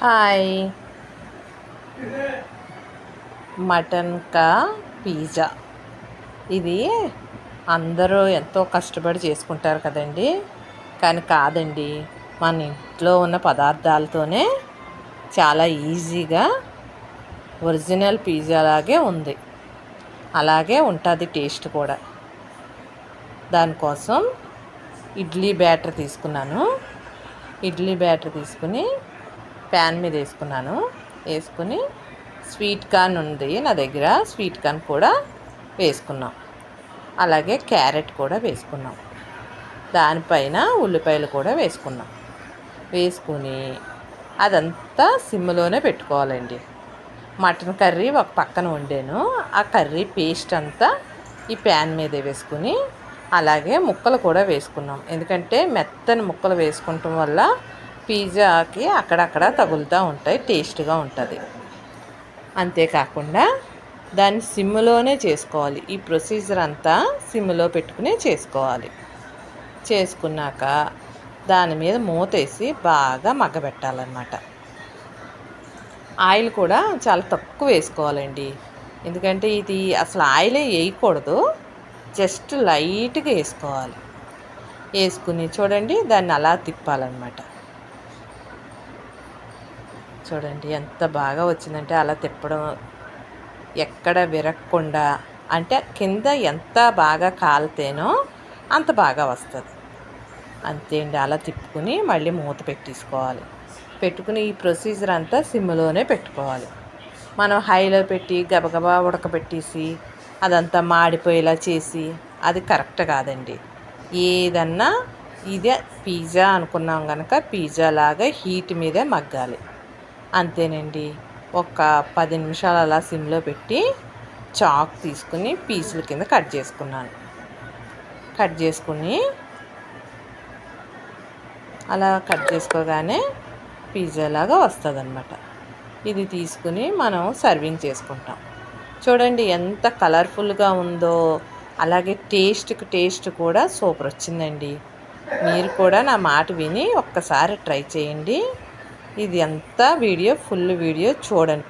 Hi. Mutton pizza ఇది అందరూ ఎంతో కష్టపడి చేసుకుంటారు కదండి. కానీ కాదండి, మన ఇంట్లో ఉన్న పదార్థాలతోనే చాలా ఈజీగా ఒరిజినల్ పిజ్జా లాగే ఉంది, అలాగే ఉంటుంది టేస్ట్ కూడా. దానికోసం ఇడ్లీ బ్యాటర్ తీసుకున్నాను. ఇడ్లీ బ్యాటర్ తీసుకుని ప్యాన్ మీద వేసుకుని స్వీట్ కార్న్ ఉంది నా దగ్గర, స్వీట్ కార్న్ కూడా వేసుకున్నాం. అలాగే క్యారెట్ కూడా వేసుకున్నాం. దానిపైన ఉల్లిపాయలు కూడా వేసుకుని అదంతా సిమ్లోనే పెట్టుకోవాలండి. మటన్ కర్రీ ఒక పక్కన వండాను. ఆ కర్రీ పేస్ట్ అంతా ఈ ప్యాన్ మీద వేసుకుని అలాగే ముక్కలు కూడా వేసుకున్నాం. ఎందుకంటే మెత్తని ముక్కలు వేసుకుంటాం వల్ల పిజ్జాకి అక్కడక్కడ తగులుతూ ఉంటాయి, టేస్ట్గా ఉంటుంది. అంతేకాకుండా దాన్ని సిమ్లోనే చేసుకోవాలి. ఈ ప్రొసీజర్ అంతా సిమ్లో పెట్టుకుని చేసుకోవాలి. చేసుకున్నాక దాని మీద మూతేసి బాగా మగ్గబెట్టాలన్నమాట. ఆయిల్ కూడా చాలా తక్కువ వేసుకోవాలండి. ఎందుకంటే ఇది అసలు ఆయిలే వేయకూడదు, జస్ట్ లైట్గా వేసుకోవాలి. వేసుకుని చూడండి, దాన్ని అలా తిప్పాలన్నమాట. చూడండి ఎంత బాగా వచ్చిందంటే, అలా తిప్పడం ఎక్కడ విరగకుండా, అంటే కింద ఎంత బాగా కాలితేనో అంత బాగా వస్తుంది. అంతే అండి. అలా తిప్పుకుని మళ్ళీ మూత పెట్టుకుని ఈ ప్రొసీజర్ అంతా సిమ్లోనే పెట్టుకోవాలి. మనం హైలో పెట్టి గబగబా ఉడకబెట్టేసి అదంతా మాడిపోయేలా చేసి అది కరెక్ట్ కాదండి. ఏదన్నా ఇదే పిజ్జా అనుకున్నాం కనుక పిజ్జా లాగా హీట్ మీదే మగ్గాలి. అంతేనండి. ఒక 10 నిమిషాలు అలా సిమ్లో పెట్టి చాక్ తీసుకుని పీసుల కింద కట్ చేసుకుని అలా కట్ చేసుకోగానే పిజ్జా లాగా వస్తుంది అన్నమాట. ఇది తీసుకుని మనం సర్వింగ్ చేసుకుంటాం. చూడండి ఎంత కలర్ఫుల్గా ఉందో, అలాగే టేస్ట్ కూడా సూపర్ వచ్చిందండి. మీరు కూడా నా మాట విని ఒక్కసారి ట్రై చేయండి. ఇది అంతా ఫుల్ వీడియో చూడండి.